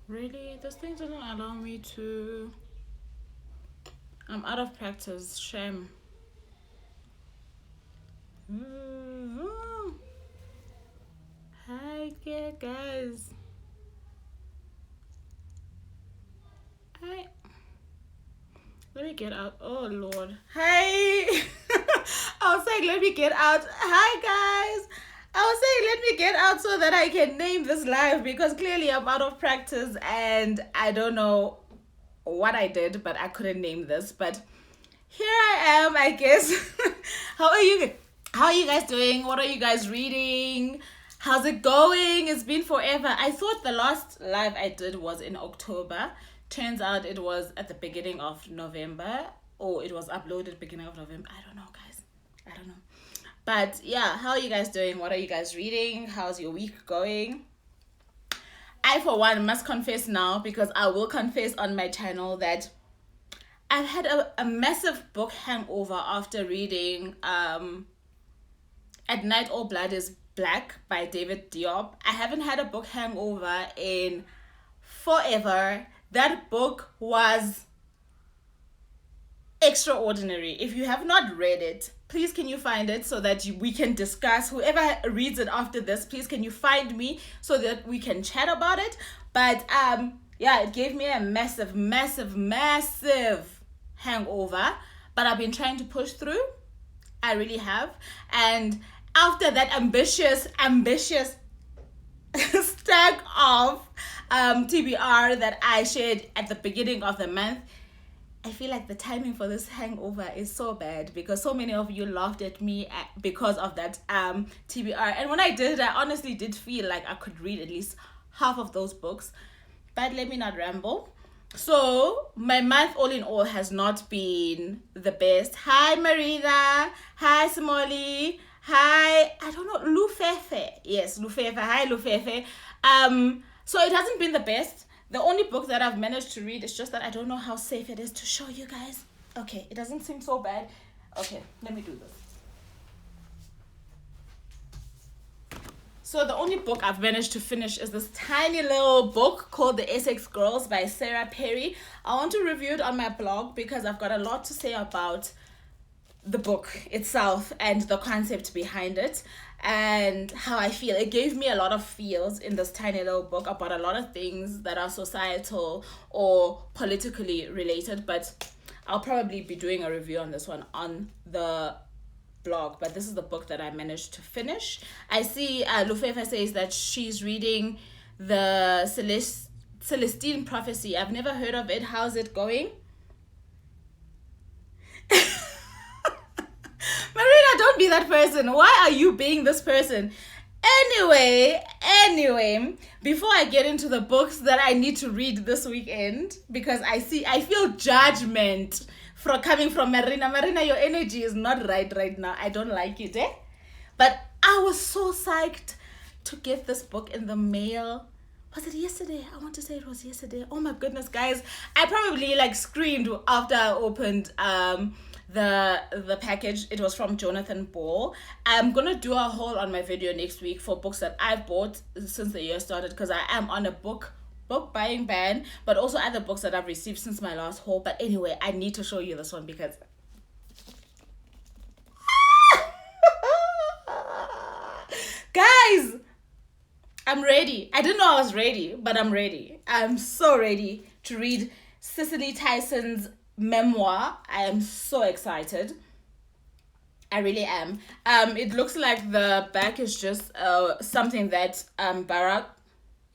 Really? This thing didn't allow me to. I'm out of practice. Shame. Mm-hmm. Hi, yeah, guys. Hi. Let me get out. Oh, Lord. Hi. I was saying, let me get out. Hi, guys. I was saying, let me get out so that I can name this live because clearly I'm out of practice and I don't know what I did, but I couldn't name this. But here I am, I guess. How are you? How are you guys doing? What are you guys reading? How's it going? It's been forever. I thought the last live I did was in October. Turns out it was at the beginning of November, or it was uploaded beginning of November. I don't know, guys. I don't know. But yeah, how are you guys doing? What are you guys reading? How's your week going? I, for one, must confess now because I will confess on my channel that I've had a massive book hangover after reading At Night All Blood is Black by David Diop. I haven't had a book hangover in forever. That book was extraordinary. If you have not read it, please can you find it so that we can discuss. Whoever reads it after this, please can you find me so that we can chat about it. But yeah, it gave me a massive hangover, but I've been trying to push through. I really have. And after that ambitious stack of TBR that I shared at the beginning of the month, I feel like the timing for this hangover is so bad because so many of you laughed at me because of that TBR. And when I did it, I honestly did feel like I could read at least half of those books. But let me not ramble. So my month all in all has not been the best. Hi Marina. Hi Smolly. Hi, I don't know, Lufefe. Yes, Lufefe. Hi Lufefe. So it hasn't been the best. The only book that I've managed to read is just that I don't know how safe it is to show you guys. Okay, it doesn't seem so bad. Okay, let me do this. So the only book I've managed to finish is this tiny little book called The Essex Girls by Sarah Perry. I want to review it on my blog because I've got a lot to say about the book itself and the concept behind it and how I feel. It gave me a lot of feels in this tiny little book about a lot of things that are societal or politically related, but I'll probably be doing a review on this one on the blog. But this is the book that I managed to finish. I see Lufefa says that she's reading the Celestine Prophecy. I've never heard of it. How's it going? Marina, don't be that person. Why are you being this person? Anyway, before I get into the books that I need to read this weekend, because I feel judgment coming from Marina. Marina, your energy is not right now. I don't like it, eh? But I was so psyched to get this book in the mail. Was it yesterday? I want to say it was yesterday. Oh my goodness, guys. I probably screamed after I opened the package. It was from Jonathan Ball. I'm gonna do a haul on my video next week for books that I've bought since the year started because I am on a book buying ban, but also other books that I've received since my last haul. But anyway, I need to show you this one because guys, I'm ready. I didn't know I was ready, but I'm ready. I'm so ready to read Cicely Tyson's Memoir. I am so excited. I really am. It looks like the back is just something that Barack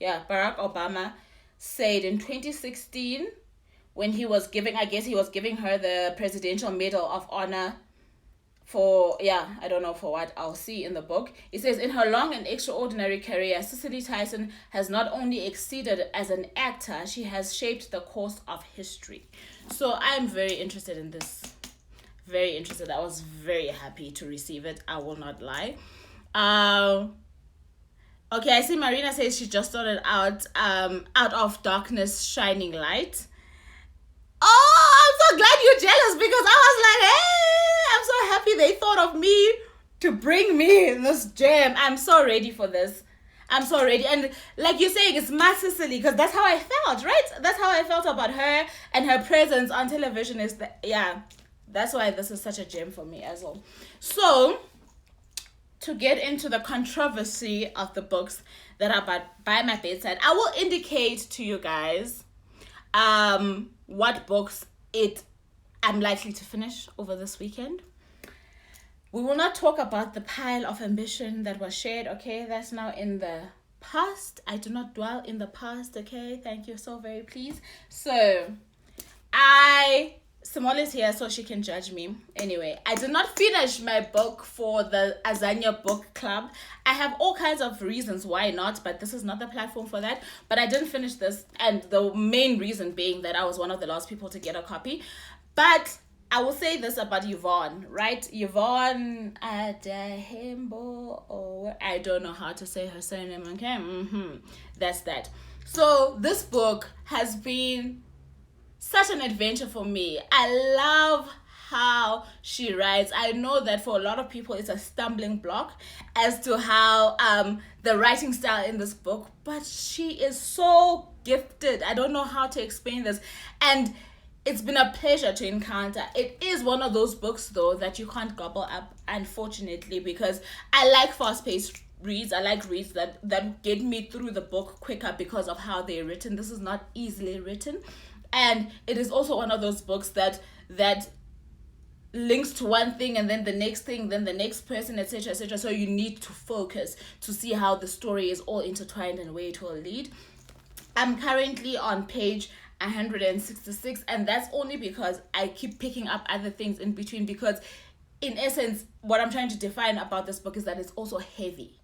Obama said in 2016 when he was giving, I guess he was giving her the Presidential Medal of Honor for, I don't know for what, I'll see in the book. It says, in her long and extraordinary career, Cicely Tyson has not only exceeded as an actor, she has shaped the course of history. So I'm very interested in this. Very interested. I was very happy to receive it. I will not lie. Okay, I see Marina says she just started out of darkness, shining light. Oh, I'm so glad you're jealous because I was like, hey, I'm so happy they thought of me to bring me this gem. I'm so ready for this. I'm so ready. And like you're saying, it's my Cecily, because that's how I felt, right? That's how I felt about her, and her presence on television is yeah. That's why this is such a gem for me as well. So, to get into the controversy of the books that are by my bedside, I will indicate to you guys what books I'm likely to finish over this weekend. We will not talk about the pile of ambition that was shared, okay? That's now in the past. I do not dwell in the past, okay? Thank you so very please. So, Simone is here so she can judge me. Anyway, I did not finish my book for the Azania book club. I have all kinds of reasons why not, but this is not the platform for that. But I didn't finish this, and the main reason being that I was one of the last people to get a copy. But I will say this about Yvonne, right? Yvonne Adahimbo, or I don't know how to say her surname, okay? That's that. So this book has been such an adventure for me. I love how she writes. I know that for a lot of people it's a stumbling block as to how the writing style in this book, but she is so gifted. I don't know how to explain this, and it's been a pleasure to encounter. It is one of those books though that you can't gobble up, unfortunately, because I like fast-paced reads. I like reads that get me through the book quicker because of how they're written. This is not easily written. And it is also one of those books that links to one thing and then the next thing, then the next person, etc., etc. So you need to focus to see how the story is all intertwined and where it will lead. I'm currently on page 166, and that's only because I keep picking up other things in between, because in essence, what I'm trying to define about this book is that it's also heavy.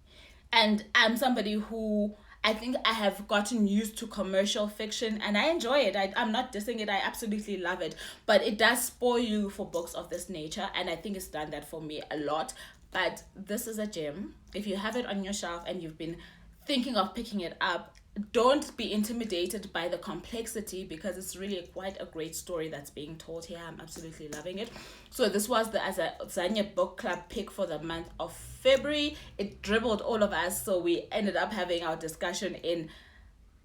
And I'm somebody who, I think I have gotten used to commercial fiction, and I enjoy it. I'm not dissing it. I absolutely love it. But it does spoil you for books of this nature, and I think it's done that for me a lot. But this is a gem. If you have it on your shelf and you've been thinking of picking it up, don't be intimidated by the complexity, because it's really quite a great story that's being told here. I'm absolutely loving it. So this was the Azania book club pick for the month of February. It dribbled all of us, so we ended up having our discussion in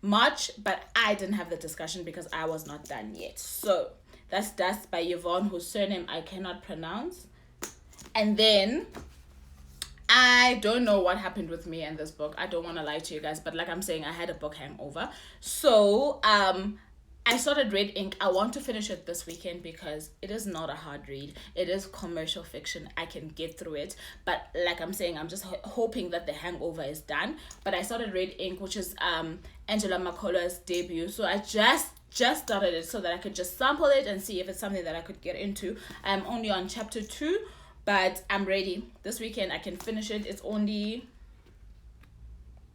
March, but I didn't have the discussion because I was not done yet. So that's Dust by Yvonne, whose surname I cannot pronounce. And then I don't know what happened with me in this book. I don't want to lie to you guys, but like I'm saying, I had a book hangover. So I started Red Ink. I want to finish it this weekend because it is not a hard read. It is commercial fiction. I can get through it. But like I'm saying, I'm just hoping that the hangover is done. But I started Red Ink, which is Angela Makola's debut. So I just started it so that I could just sample it and see if it's something that I could get into. I'm only on chapter 2. But I'm ready. This weekend I can finish it. It's only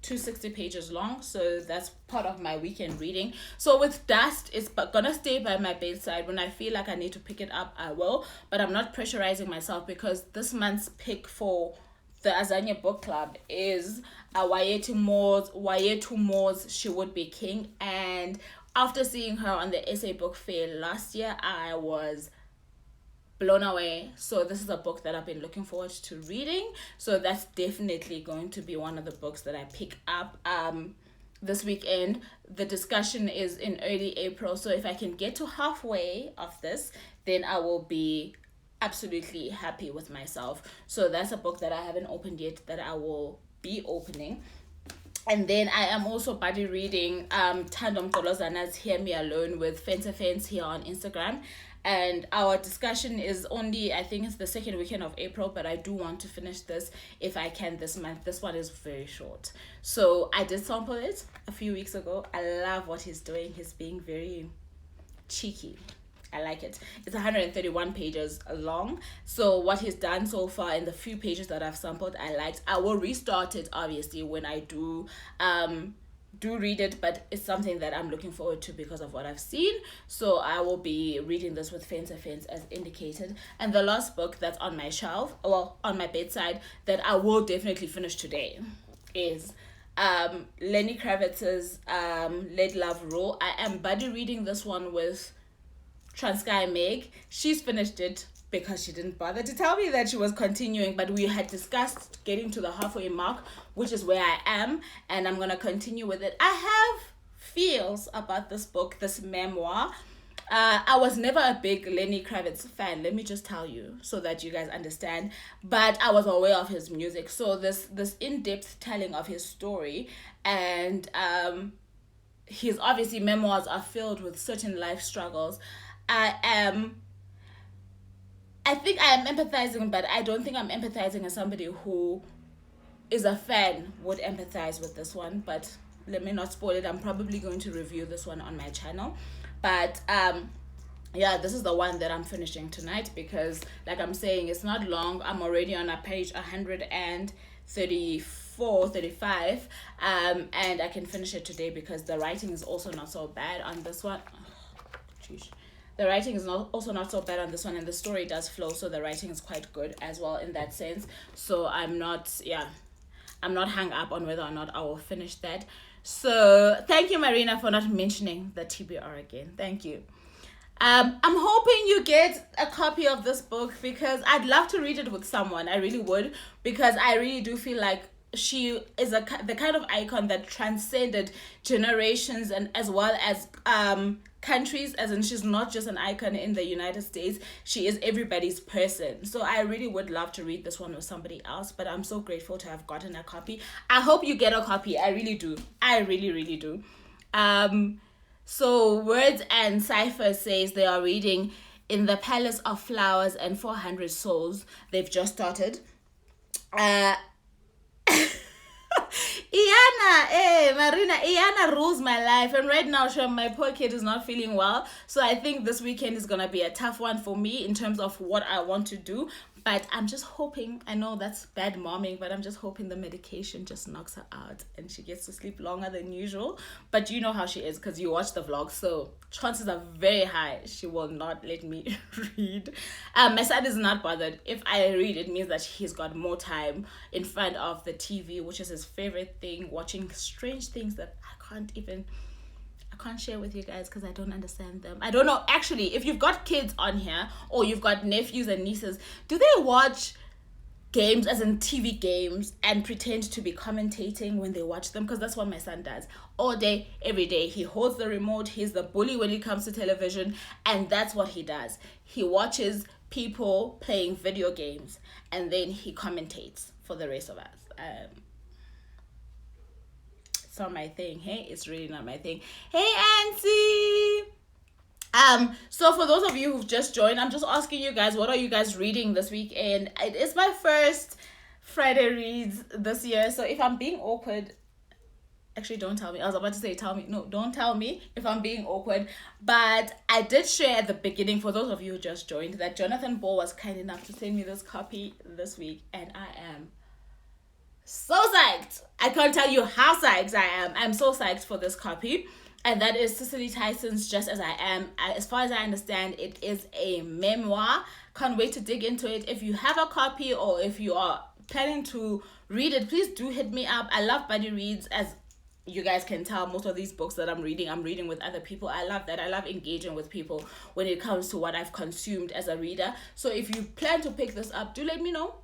260 pages long, so that's part of my weekend reading. So with Dust, it's gonna stay by my bedside. When I feel like I need to pick it up, I will. But I'm not pressurizing myself, because this month's pick for the Azania book club is Wayetu Moore's She Would Be King. And after seeing her on the essay book fair last year, I was blown away. So this is a book that I've been looking forward to reading. So that's definitely going to be one of the books that I pick up this weekend. The discussion is in early April. So if I can get to halfway of this, then I will be absolutely happy with myself. So that's a book that I haven't opened yet that I will be opening. And then I am also buddy reading Tandom Tolozana's Hear Me Alone with Fence here on Instagram. And our discussion is only, I think it's the second weekend of April, but I do want to finish this if I can this month. This one is very short. So I did sample it a few weeks ago. I love what he's doing. He's being very cheeky. I like it. It's 131 pages long. So what he's done so far in the few pages that I've sampled, I liked. I will restart it, obviously, when I do read it, but it's something that I'm looking forward to because of what I've seen. So I will be reading this with Fence as indicated. And the last book that's on my shelf, well, on my bedside, that I will definitely finish today is Lenny Kravitz's Let Love Rule. I am buddy reading this one with Transkei Meg. She's finished it because she didn't bother to tell me that she was continuing, but we had discussed getting to the halfway mark, which is where I am, and I'm gonna continue with it. I have feels about this book, this memoir. I was never a big Lenny Kravitz fan, let me just tell you, so that you guys understand. But I was aware of his music. So this in-depth telling of his story, and his obviously memoirs are filled with certain life struggles. I think I am empathizing, but I don't think I'm empathizing as somebody who is a fan would empathize with this one. But let me not spoil it. I'm probably going to review this one on my channel. But yeah, this is the one that I'm finishing tonight because, like I'm saying, it's not long. I'm already on a page 134, 35, and I can finish it today because the writing is also not so bad on this one. The writing is also not so bad on this one, and the story does flow, so the writing is quite good as well in that sense. So I'm not hung up on whether or not I will finish that. So thank you, Marina, for not mentioning the TBR again. Thank you. I'm hoping you get a copy of this book because I'd love to read it with someone. I really would, because I really do feel like she is the kind of icon that transcended generations and as well as countries, as in she's not just an icon in the United States, she is everybody's person. So I really would love to read this one with somebody else, but I'm so grateful to have gotten a copy. I hope you get a copy. I really do. I really do. So Words and Cipher says they are reading In the Palace of Flowers and 400 Souls. They've just started. Iana rules my life, and right now my poor kid is not feeling well, so I think this weekend is gonna be a tough one for me in terms of what I want to do. But I'm just hoping, I know that's bad momming, but I'm just hoping the medication just knocks her out and she gets to sleep longer than usual. But you know how she is because you watch the vlog, so chances are very high she will not let me read. My son is not bothered. If I read, it means that he's got more time in front of the TV, which is his favorite thing, watching strange things that I can't share with you guys because I don't understand them. I don't know. Actually, if you've got kids on here or you've got nephews and nieces, do they watch games, as in TV games, and pretend to be commentating when they watch them? Because that's what my son does all day, every day. He holds the remote. He's the bully when it comes to television, and that's what he does. He watches people playing video games and then he commentates for the rest of us. It's not my thing. Hey, it's really not my thing. Hey, Auntie. So for those of you who've just joined, I'm just asking you guys, what are you guys reading this weekend? It is my first Friday reads this year, so if I'm being awkward, actually don't tell me. I was about to say tell me. No, don't tell me if I'm being awkward. But I did share at the beginning, for those of you who just joined, that Jonathan Ball was kind enough to send me this copy this week, and I am so psyched. I can't tell you how psyched I am. I'm so psyched for this copy. And that is Cicely Tyson's Just As I Am. As far as I understand, it is a memoir. Can't wait to dig into it. If you have a copy or if you are planning to read it, please do hit me up. I love buddy reads. As you guys can tell, most of these books that I'm reading with other people. I love that. I love engaging with people when it comes to what I've consumed as a reader. So if you plan to pick this up, do let me know.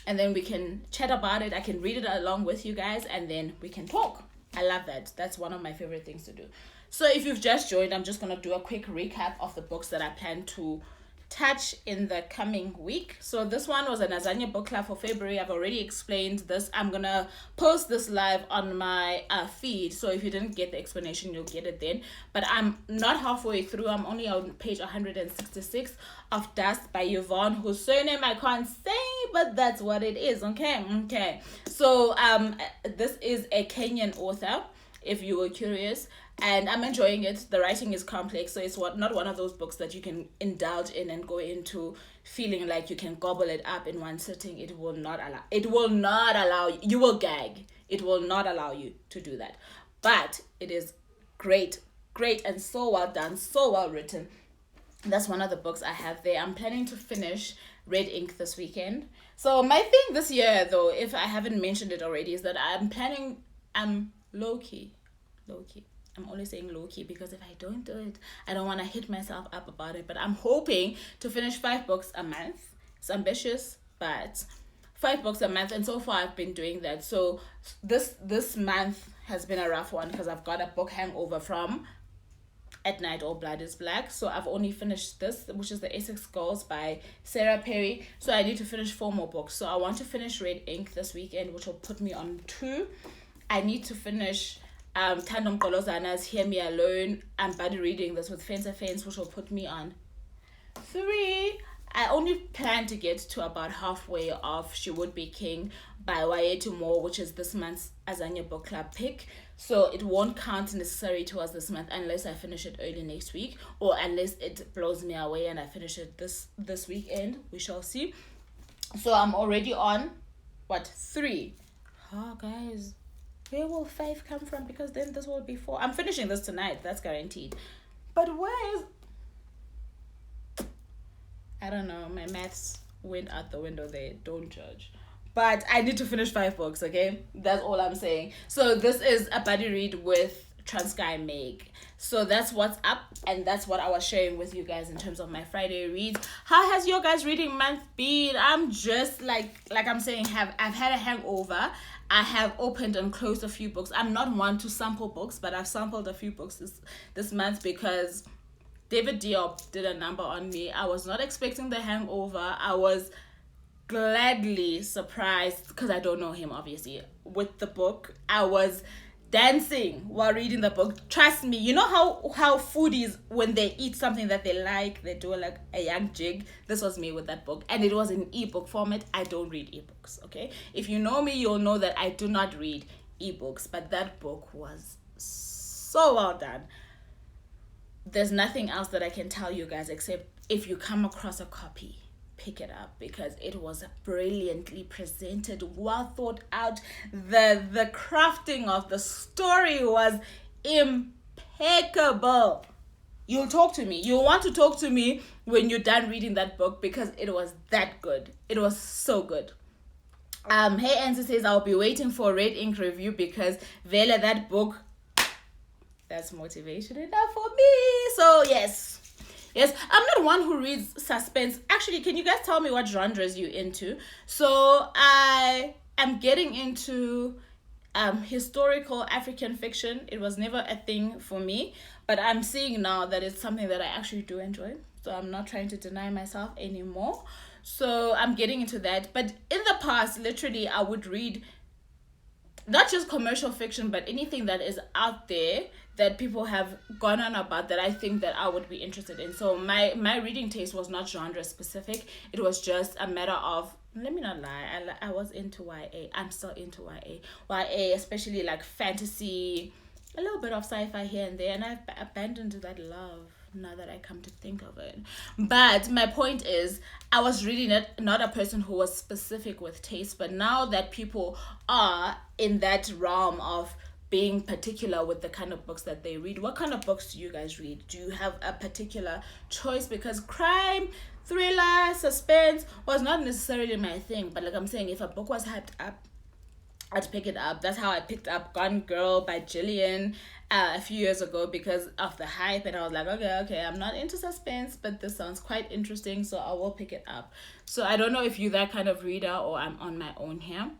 And then we can chat about it. I can read it along with you guys, and then we can talk. I love that. That's one of my favorite things to do. So if you've just joined, I'm just going to do a quick recap of the books that I plan to touch in the coming week. So this one was a Lasagna book club for February. I've already explained this. I'm going to post this live on my feed. So if you didn't get the explanation, you'll get it then. But I'm not halfway through. I'm only on page 166 of Dust by Yvonne, whose surname I can't say, but that's what it is. Okay. So this is a Kenyan author, if you were curious, and I'm enjoying it. The writing is complex, so it's not one of those books that you can indulge in and go into feeling like you can gobble it up in one sitting. It will not allow you. You will gag. It will not allow you to do that. But it is great, and so well done, so well written. That's one of the books I have there. I'm planning to finish Red Ink this weekend. So my thing this year, though, if I haven't mentioned it already, is that I'm low-key. I'm only saying low-key because if I don't do it, I don't want to hit myself up about it. But I'm hoping to finish 5 books a month. It's ambitious, but 5 books a month, and so far I've been doing that. So this month has been a rough one because I've got a book hangover from At Night All Blood is Black. So I've only finished this, which is the Essex Girls by Sarah Perry. So I need to finish 4 more books. So I want to finish Red Ink this weekend, which will put me on 2. I need to finish Tandom Kolozana's Hear Me Alone. I'm buddy reading this with Fence Fence, which will put me on 3. I only plan to get to about halfway of She Would Be King by Y.A. More, which is this month's Azania Book Club pick. So it won't count necessarily towards this month unless I finish it early next week, or unless it blows me away and I finish it this weekend. We shall see. So I'm already on, 3? Oh, guys, where will 5 come from? Because then this will be 4. I'm finishing this tonight. That's guaranteed. But where is... I don't know. My maths went out the window there. Don't judge. But I need to finish 5 books, okay? That's all I'm saying. So this is a buddy read with Transky Meg. So that's what's up, and that's what I was sharing with you guys in terms of my Friday reads. How has your guys' reading month been? I'm just like I'm saying, I've had a hangover. I have opened and closed a few books. I'm not one to sample books, but I've sampled a few books this month because David Diop did a number on me. I was not expecting the hangover. I was gladly surprised, because I don't know him, obviously, with the book. I was dancing while reading the book. Trust me, you know how foodies, when they eat something that they like, they do like a young jig. This was me with that book, and it was in ebook format. I don't read ebooks, okay? If you know me, you'll know that I do not read ebooks, but that book was so well done. There's nothing else that I can tell you guys except if you come across a copy, pick it up, because it was brilliantly presented, well thought out. The crafting of the story was impeccable. You'll talk to me. You'll want to talk to me when you're done reading that book, because it was that good. It was so good. Hey Ansi says, I'll be waiting for a Red Ink review because Vela, that book, that's motivation enough for me. So yes, I'm not one who reads suspense. Actually, can you guys tell me what genres you into? So I am getting into historical African fiction. It was never a thing for me, but I'm seeing now that it's something that I actually do enjoy. So I'm not trying to deny myself anymore. So I'm getting into that. But in the past, literally, I would read not just commercial fiction, but anything that is out there that people have gone on about that I think that I would be interested in. So my reading taste was not genre specific. It was just a matter of, let me not lie, I was into YA. I'm still into YA, especially like fantasy, a little bit of sci-fi here and there, and I've abandoned that love now that I come to think of it. But my point is, I was really not a person who was specific with taste, but now that people are in that realm of being particular with the kind of books that they read, what kind of books do you guys read? Do you have a particular choice? Because crime, thriller, suspense was not necessarily my thing, but like I'm saying, if a book was hyped up, I'd pick it up. That's how I picked up Gone Girl by Gillian a few years ago, because of the hype, and I was like, okay, I'm not into suspense, but this sounds quite interesting, so I will pick it up. So I don't know if you're that kind of reader or I'm on my own here.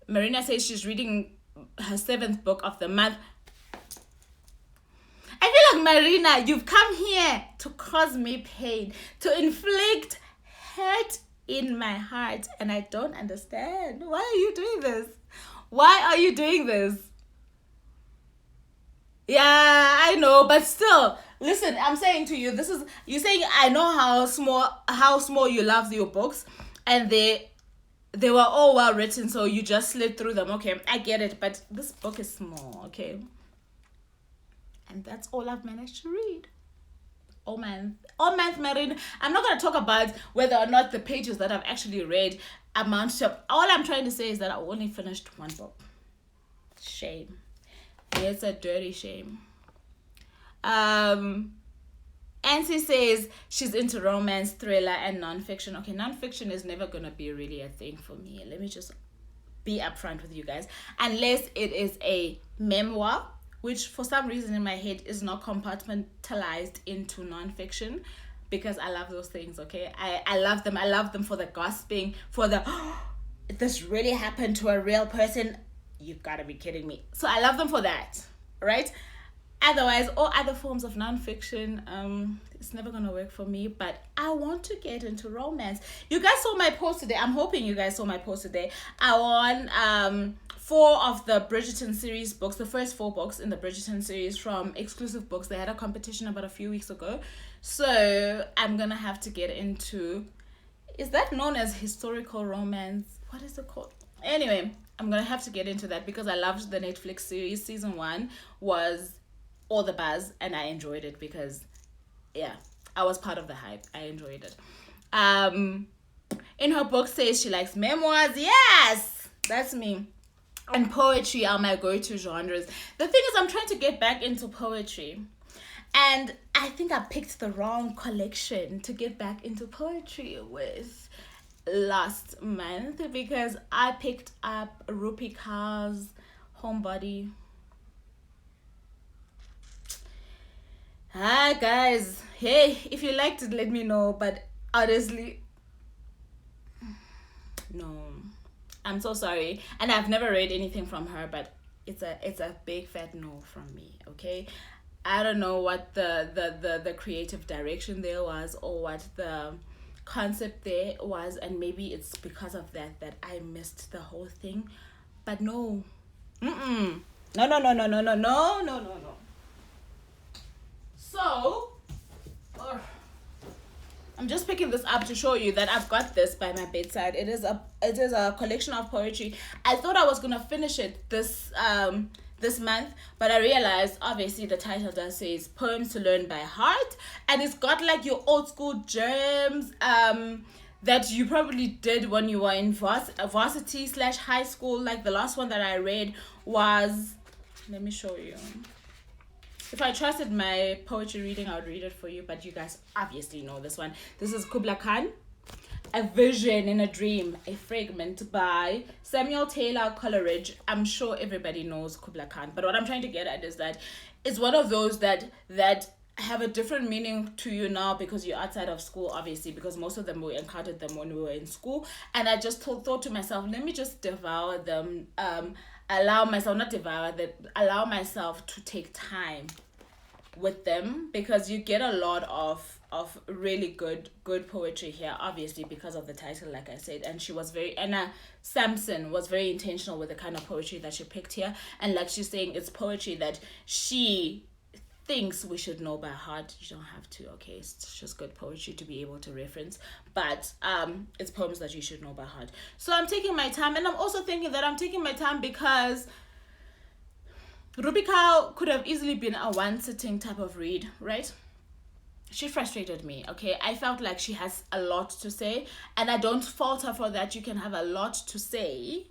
Marina says she's reading her 7th book of the month. I feel like, Marina, you've come here to cause me pain, to inflict hurt in my heart, and I don't understand. Why are you doing this? Why are you doing this? Yeah, I know, but still, listen, I'm saying to you, you're saying I know how small you love your books, and they were all well written, so you just slid through them. Okay, I get it, but this book is small, okay? And that's all I've managed to read. Oh man, Marina. I'm not going to talk about whether or not the pages that I've actually read amount to... All I'm trying to say is that I only finished 1 book. Shame. It's a dirty shame. Ansi says she's into romance, thriller, and non-fiction. Okay, non-fiction is never going to be really a thing for me. Let me just be upfront with you guys, unless it is a memoir, which for some reason in my head is not compartmentalized into nonfiction, because I love those things. Okay, I love them. I love them for the gossiping, for the this really happened to a real person. You've got to be kidding me. So I love them for that, right? Otherwise, all other forms of nonfiction, it's never gonna work for me. But I want to get into romance. You guys saw my post today. I'm hoping you guys saw my post today. I won 4 of the Bridgerton series books, the first 4 books in the Bridgerton series from Exclusive Books. They had a competition about a few weeks ago, so I'm gonna have to get into. Is that known as historical romance? What is it called? Anyway, I'm gonna have to get into that because I loved the Netflix series. Season 1 was all the buzz, and I enjoyed it because, yeah, I was part of the hype. I enjoyed it. In her book says she likes memoirs. Yes, that's me. And poetry are my go-to genres. The thing is, I'm trying to get back into poetry, and I think I picked the wrong collection to get back into poetry with last month, because I picked up Rupi Kaur's Homebody. Hi guys, hey, if you liked it, let me know. But honestly, no, I'm so sorry, and I've never read anything from her, but it's a big fat no from me. Okay, I don't know what the creative direction there was, or what the concept there was, and maybe it's because of that I missed the whole thing. But no, no. So, I'm just picking this up to show you that I've got this by my bedside. It is a collection of poetry. I thought I was gonna finish it this month, but I realized obviously the title does say Poems to Learn by Heart, and it's got like your old school germs that you probably did when you were in varsity/high school. Like the last one that I read was, let me show you. If I trusted my poetry reading, I would read it for you, but you guys obviously know this one. This is Kubla Khan, A Vision in a Dream, a Fragment by Samuel Taylor Coleridge. I'm sure everybody knows Kubla Khan, but what I'm trying to get at is that it's one of those that have a different meaning to you now because you're outside of school, obviously, because most of them we encountered them when we were in school. And I just thought to myself, let me just devour them, allow myself to take time with them, because you get a lot of really good poetry here, obviously because of the title, like I said. And Sampson was very intentional with the kind of poetry that she picked here, and like she's saying, it's poetry that she thinks we should know by heart. You don't have to, okay? It's just good poetry to be able to reference, but it's poems that you should know by heart. So I'm taking my time, and I'm also thinking that I'm taking my time because Rupi Kaur could have easily been a one-sitting type of read, right? She frustrated me, okay? I felt like she has a lot to say, and I don't fault her for that. You can have a lot to say,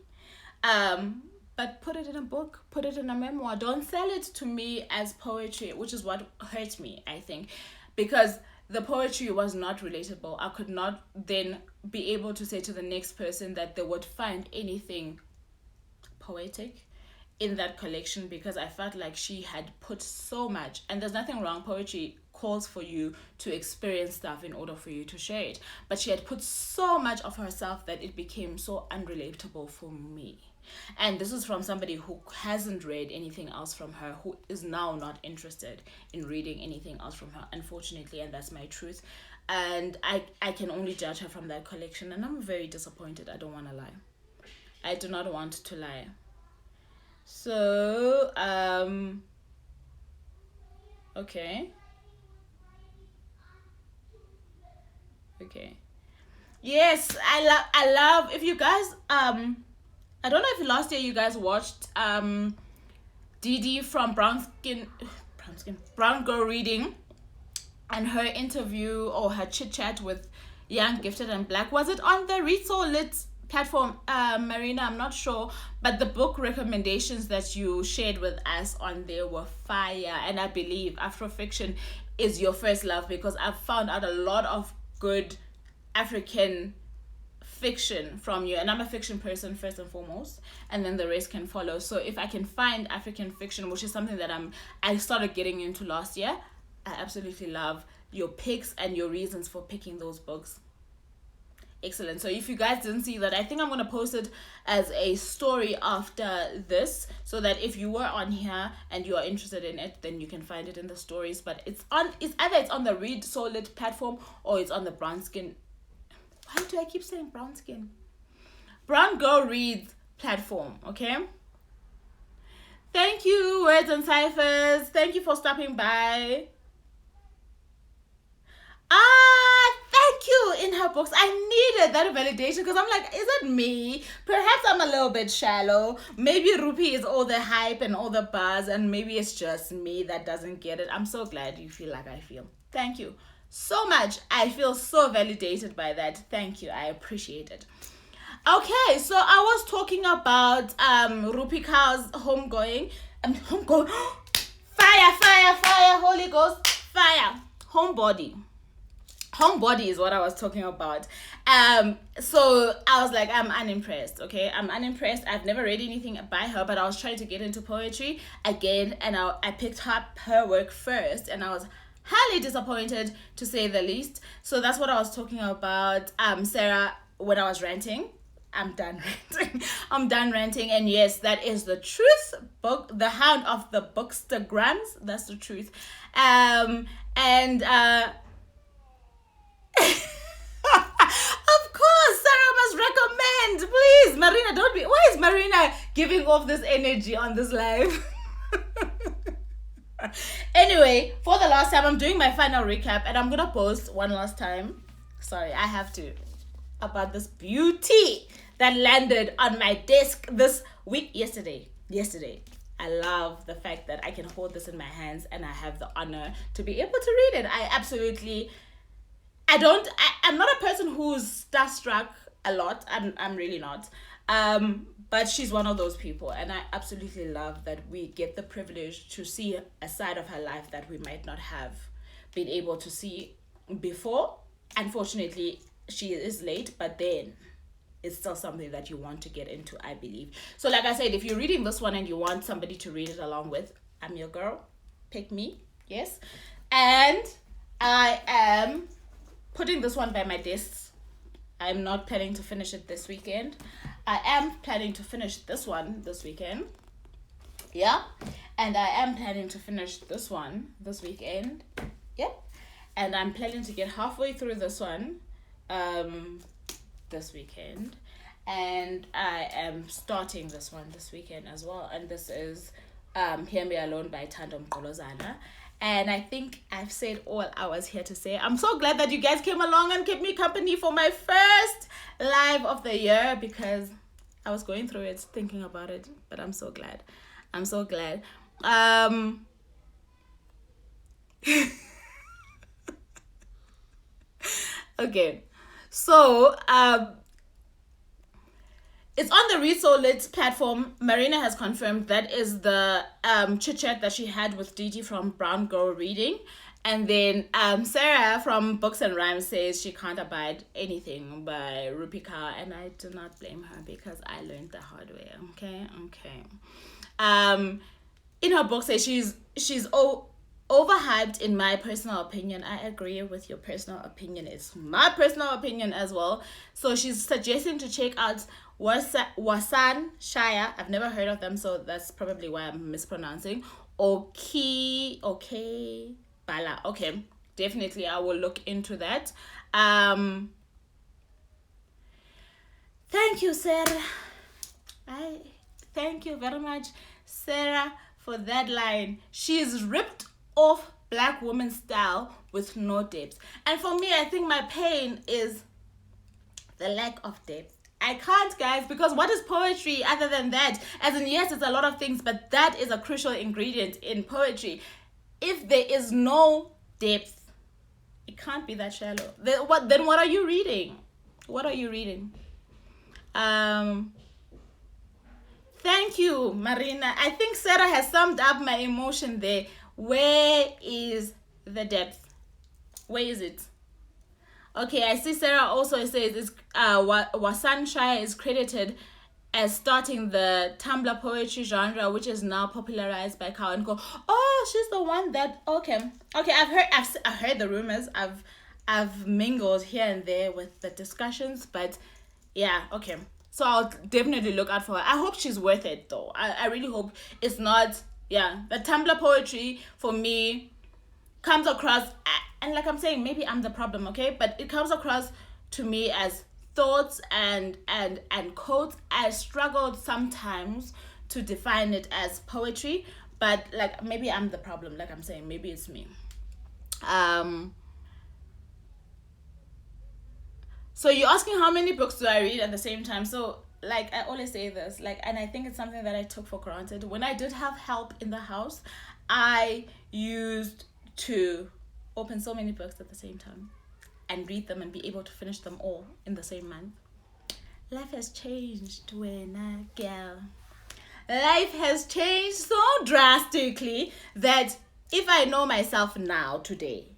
but put it in a book, put it in a memoir. Don't sell it to me as poetry, which is what hurt me, I think, because the poetry was not relatable. I could not then be able to say to the next person that they would find anything poetic in that collection, because I felt like she had put so much, and there's nothing wrong. Poetry calls for you to experience stuff in order for you to share it, but she had put so much of herself that it became so unrelatable for me. And this is from somebody who hasn't read anything else from her, who is now not interested in reading anything else from her, unfortunately, and that's my truth. And I can only judge her from that collection, and I'm very disappointed. I don't want to lie. I do not want to lie. So, okay. Yes, I love, if you guys, I don't know if last year you guys watched, Dee from Brown Girl Reading, and her interview or her chit chat with Young, Gifted and Black. Was it on the Read So Lit platform, Marina? I'm not sure, but the book recommendations that you shared with us on there were fire, and I believe Afrofiction is your first love, because I've found out a lot of good African fiction from you, and I'm a fiction person first and foremost, and then the rest can follow. So if I can find African fiction, which is something that I started getting into last year, I absolutely love your picks and your reasons for picking those books. Excellent. So if you guys didn't see that, I think I'm going to post it as a story after this, so that if you were on here and you are interested in it, then you can find it in the stories. But it's either it's on the Read Solid platform or it's on the Brown Skin. Why do I keep saying Brown Skin? Brown Girl Reads platform. Okay. Thank you, Words and Ciphers. Thank you for stopping by. Thank you. In her books, I needed that validation, because I'm like, is it me? Perhaps I'm a little bit shallow. Maybe Rupi is all the hype and all the buzz, and maybe it's just me that doesn't get it. I'm so glad you feel like I feel. Thank you so much. I feel so validated by that. Thank you. I appreciate it. Okay, so I was talking about Rupika's homegoing. Homegoing. Fire, Holy Ghost, fire. Homebody is what I was talking about. So I was like, I'm unimpressed. Okay, I'm unimpressed. I've never read anything by her, but I was trying to get into poetry again, and I picked up her work first, and I was highly disappointed, to say the least. So that's what I was talking about, Sarah, when I was ranting. I'm done ranting. And yes, that is the truth. Book, the hound of the bookstagrams. That's the truth. Of course, Sarah must recommend. Please, Marina, don't be. Why is Marina giving off this energy on this live? Anyway, for the last time, I'm doing my final recap, and I'm gonna post one last time. Sorry, I have to. About this beauty that landed on my desk this week. Yesterday. I love the fact that I can hold this in my hands, and I have the honor to be able to read it. I'm not a person who's starstruck a lot. I'm really not. But she's one of those people, and I absolutely love that we get the privilege to see a side of her life that we might not have been able to see before. Unfortunately, she is late, but then it's still something that you want to get into, I believe. So like I said, if you're reading this one and you want somebody to read it along with, I'm your girl. Pick me. Yes. And I am putting this one by my desk. I'm not planning to finish it this weekend. I am planning to finish this one this weekend. Yeah. And I am planning to finish this one this weekend. Yep. And I'm planning to get halfway through this one this weekend. And I am starting this one this weekend as well. And this is Hear Me Alone by Thando Mgqolozana. And I think I've said all I was here to say. I'm so glad that you guys came along and kept me company for my first live of the year, because I was going through it, thinking about it, but I'm so glad. Okay, so it's on the Read So Lit platform. Marina has confirmed that is the chit chat that she had with Didi from Brown Girl Reading. And then Sarah from Books and Rhymes says she can't abide anything by Rupika, and I do not blame her, because I learned the hard way. Okay. In her book says she's overhyped, in my personal opinion. I agree with your personal opinion. It's my personal opinion as well. So she's suggesting to check out Wasan Shaya. I've never heard of them, so that's probably why I'm mispronouncing. Okay, Bala. Okay, definitely I will look into that. Thank you, Sarah. Thank you very much, Sarah, for that line. She's ripped off Black woman style with no depth. And for me, I think my pain is the lack of depth. I can't, guys, because what is poetry other than that? As in, yes, it's a lot of things, but that is a crucial ingredient in poetry. If there is no depth, it can't be that shallow. Then what are you reading? Thank you, Marina. I think Sarah has summed up my emotion there. Where is the depth? Where is it? Okay, I see Sarah also says it's Wasan Shire is credited as starting the Tumblr poetry genre, which is now popularized by Cow and Co. Oh, she's the one that okay. I've heard the rumors. I've mingled here and there with the discussions, but yeah, okay. So I'll definitely look out for her. I hope she's worth it though. I really hope it's not. Yeah, the Tumblr poetry for me comes across, and like I'm saying, maybe I'm the problem, okay, but it comes across to me as thoughts and quotes. I struggled sometimes to define it as poetry, but like maybe I'm the problem, like I'm saying, maybe it's me. So you're asking how many books do I read at the same time. So like I always say this, like, and I think it's something that I took for granted. When I did have help in the house, I used to open so many books at the same time and read them and be able to finish them all in the same month. Life has changed when I girl. Life has changed so drastically that if I know myself now today,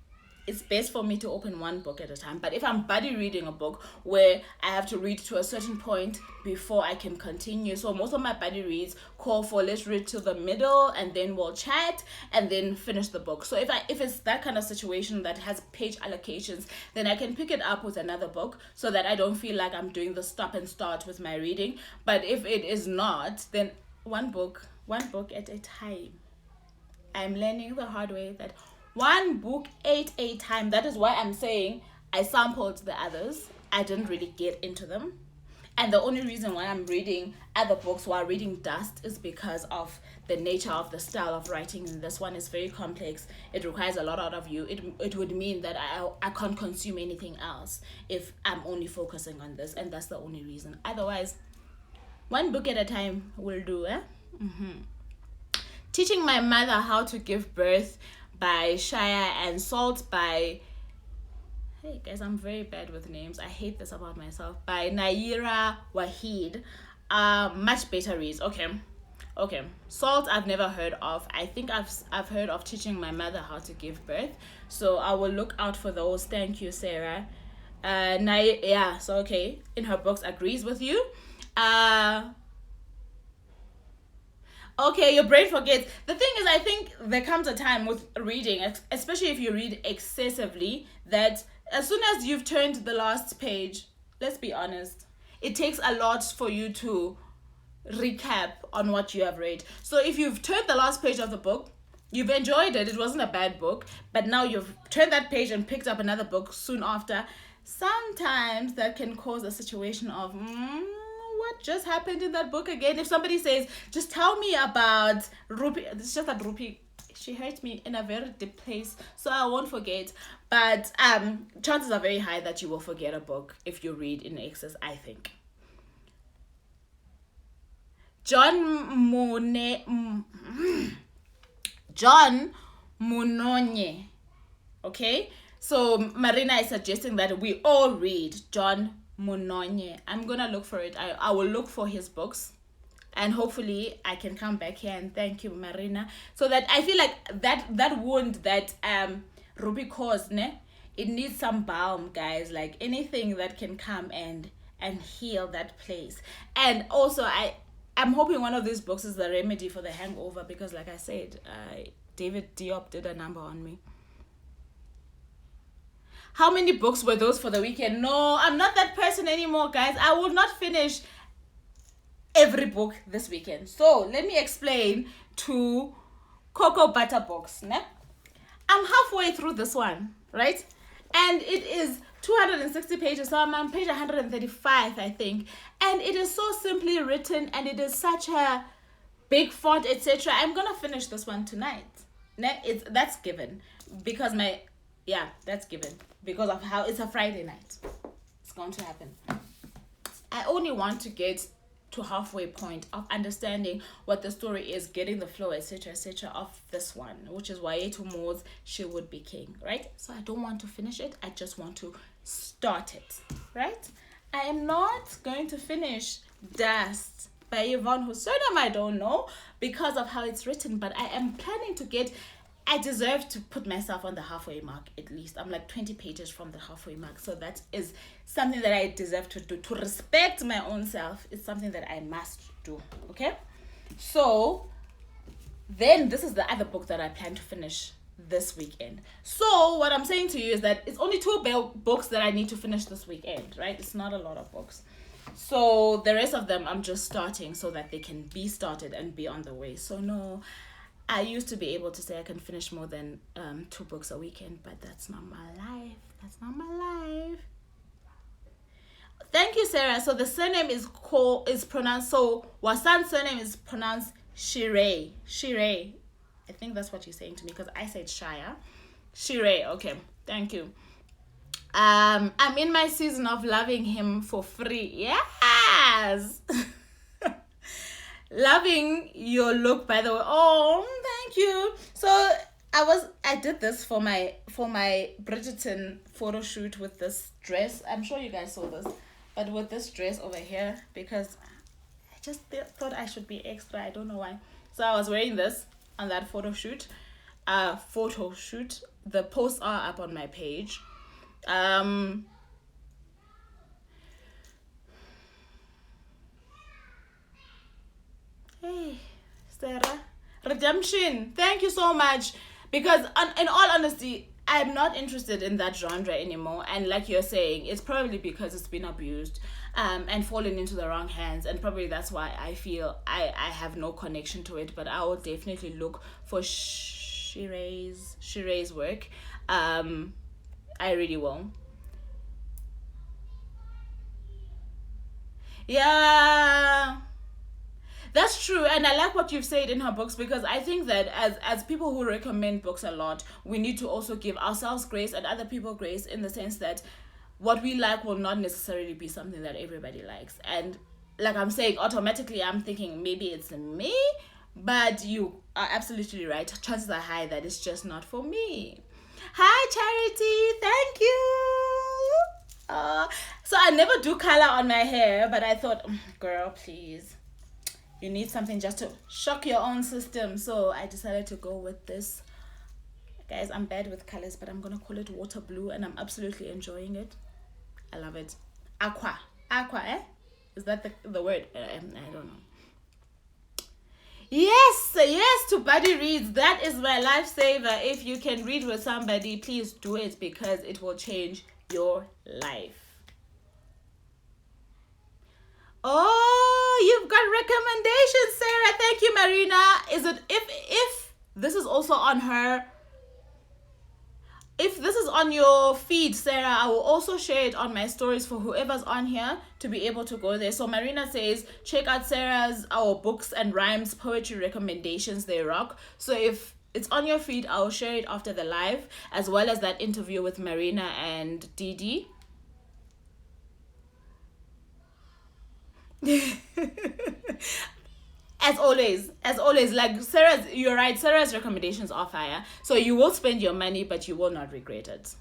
it's best for me to open one book at a time. But if I'm buddy reading a book where I have to read to a certain point before I can continue, so most of my buddy reads call for let's read to the middle and then we'll chat and then finish the book. So if it's that kind of situation that has page allocations, then I can pick it up with another book so that I don't feel like I'm doing the stop and start with my reading. But if it is not, then one book at a time. I'm learning the hard way that one book at a time. That is why I'm saying I sampled the others. I didn't really get into them. And the only reason why I'm reading other books while reading Dust is because of the nature of the style of writing. And this one is very complex. It requires a lot out of you. It would mean that I can't consume anything else if I'm only focusing on this. And that's the only reason. Otherwise, one book at a time will do. Teaching My Mother How to Give Birth by Shire and Salt by, hey guys, I'm very bad with names. I hate this about myself. By Naira Wahid. Much better reads. Okay. Salt I've never heard of. I think I've heard of Teaching My Mother How to Give Birth. So I will look out for those. Thank you, Sarah. So okay. In her books agrees with you. Okay, your brain forgets. The thing is, I think there comes a time with reading, especially if you read excessively, that as soon as you've turned the last page, let's be honest, it takes a lot for you to recap on what you have read. So if you've turned the last page of the book, you've enjoyed it, it wasn't a bad book, but now you've turned that page and picked up another book soon after, sometimes that can cause a situation of, what just happened in that book again? If somebody says, just tell me about Rupi, it's just that Rupi, she hurt me in a very deep place, so I won't forget. But chances are very high that you will forget a book if you read in excess, I think. John Munonye. Okay? So Marina is suggesting that we all read John Munonye. I'm gonna look for it. I will look for his books, and hopefully I can come back here and thank you, Marina, so that I feel like that wound that Ruby caused, it needs some balm, guys. Like anything that can come and heal that place. And also I'm hoping one of these books is the remedy for the hangover, because like I said, David Diop did a number on me. How many books were those for the weekend? No, I'm not that person anymore, guys. I will not finish every book this weekend. So let me explain to Cocoa Butter books. I'm halfway through this one, right? And it is 260 pages. So I'm on page 135, I think. And it is so simply written, and it is such a big font, etc. I'm gonna finish this one tonight. That's given because that's given because of how it's a Friday night. It's going to happen. I only want to get to halfway point of understanding what the story is, getting the flow, etc., of this one, which is why to Moore's She Would Be King, right? So I don't want to finish it. I just want to start it, right? I am not going to finish Dust by Yvonne Husserl. I don't know because of how it's written, but I am planning to get I deserve to put myself on the halfway mark at least. I'm like 20 pages from the halfway mark. So that is something that I deserve to do. To respect my own self is something that I must do. Okay? So then this is the other book that I plan to finish this weekend. So what I'm saying to you is that it's only 2 books that I need to finish this weekend, right? It's not a lot of books. So the rest of them I'm just starting so that they can be started and be on the way. So no, I used to be able to say I can finish more than 2 books a weekend, but that's not my life. That's not my life. Thank you, Sarah. So the surname is pronounced, so Wasan's surname is pronounced Shirei. Shirei. I think that's what you're saying to me because I said Shire. Shirei. Okay. Thank you. I'm in my season of loving him for free. Yes. Loving your look, by the way. Oh, thank you. So I did this for my Bridgerton photo shoot with this dress. I'm sure you guys saw this, but with this dress over here because I just thought I should be extra. I don't know why. So I was wearing this on that photo shoot. The posts are up on my page. Hey, Sarah. Redemption. Thank you so much. Because in all honesty, I'm not interested in that genre anymore. And like you're saying, it's probably because it's been abused and fallen into the wrong hands. And probably that's why I feel I have no connection to it. But I will definitely look for Shirei's work. I really will. Yeah. That's true, and I like what you've said in her books because I think that as people who recommend books a lot, we need to also give ourselves grace and other people grace in the sense that what we like will not necessarily be something that everybody likes. And like I'm saying, automatically I'm thinking maybe it's me, but you are absolutely right. Chances are high that it's just not for me. Hi, Charity. Thank you. So I never do color on my hair, but I thought, girl, please. You need something just to shock your own system. So I decided to go with this. Guys, I'm bad with colors, but I'm going to call it water blue. And I'm absolutely enjoying it. I love it. Aqua. Aqua, eh? Is that the word? I don't know. Yes to Buddy Reads. That is my lifesaver. If you can read with somebody, please do it because it will change your life. Oh, you've got recommendations, Sarah. Thank you, Marina. Is it if this is also on her? If this is on your feed, Sarah, I will also share it on my stories for whoever's on here to be able to go there. So Marina says, check out Sarah's our books and rhymes poetry recommendations. They rock. So if it's on your feed, I'll share it after the live, as well as that interview with Marina and Didi. As always, like you're right, Sarah's recommendations are fire. So you will spend your money, but you will not regret it.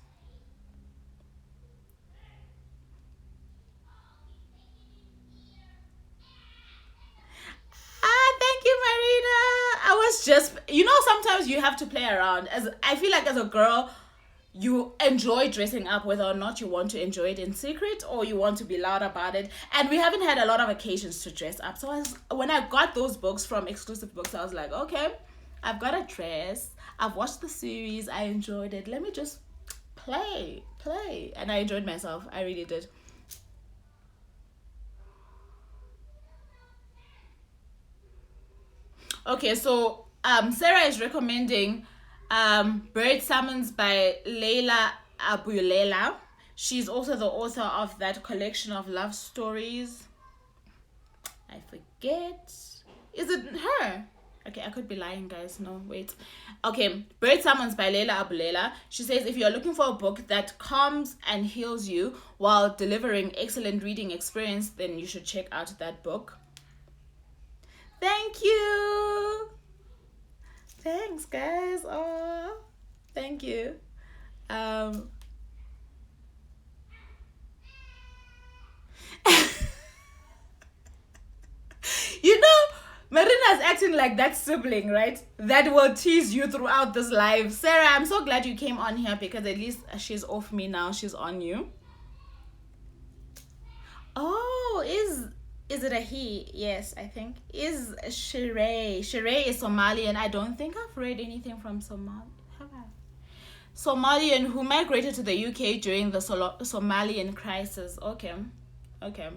Thank you, Marina. I was just, sometimes you have to play around. I feel like as a girl, you enjoy dressing up whether or not you want to enjoy it in secret or you want to be loud about it. And we haven't had a lot of occasions to dress up. So when I got those books from Exclusive Books, I was like, okay, I've got a dress. I've watched the series. I enjoyed it. Let me just play. And I enjoyed myself. I really did. Okay, so Sarah is recommending Bird Summons by Leila Abulela. She's also the author of that collection of love stories. I forget. Is it her? Okay, I could be lying, guys. No, wait. Okay, Bird Summons by Leila Abulela. She says, if you're looking for a book that calms and heals you while delivering excellent reading experience, then you should check out that book. Thank you. Thanks, guys. Oh, thank you. Marina's acting like that sibling, right? That will tease you throughout this live. Sarah, I'm so glad you came on here because at least she's off me now. She's on you. Oh, is it a he? Yes, I think. Is Sheree. Sheree is Somalian. I don't think I've read anything from Somalia. Have I? Somalian who migrated to the UK during the Somalian crisis. Okay. Okay.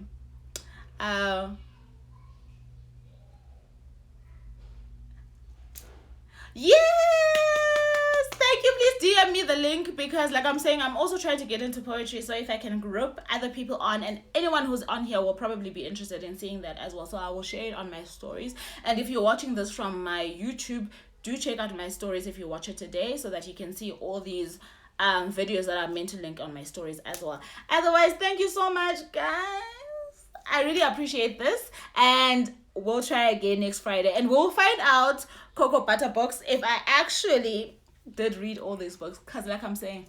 Uh Yes! Thank you. Please DM me the link because, like I'm saying, I'm also trying to get into poetry. So if I can group other people on, and anyone who's on here will probably be interested in seeing that as well. So I will share it on my stories. And if you're watching this from my YouTube, do check out my stories if you watch it today so that you can see all these videos that I'm meant to link on my stories as well. Otherwise, thank you so much, guys. I really appreciate this, and we'll try again next Friday, and we'll find out, Cocoa Butter Box, if I actually did read all these books, because like I'm saying,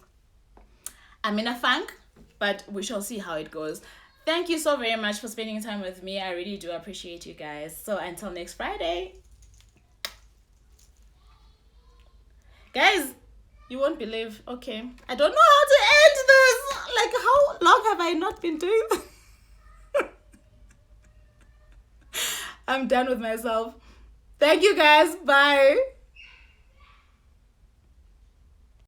I'm in a funk, but we shall see how it goes. Thank you so very much for spending time with me. I really do appreciate you guys. So until next Friday. Guys, you won't believe. Okay. I don't know how to end this. Like, how long have I not been doing this? I'm done with myself. Thank you guys. Bye.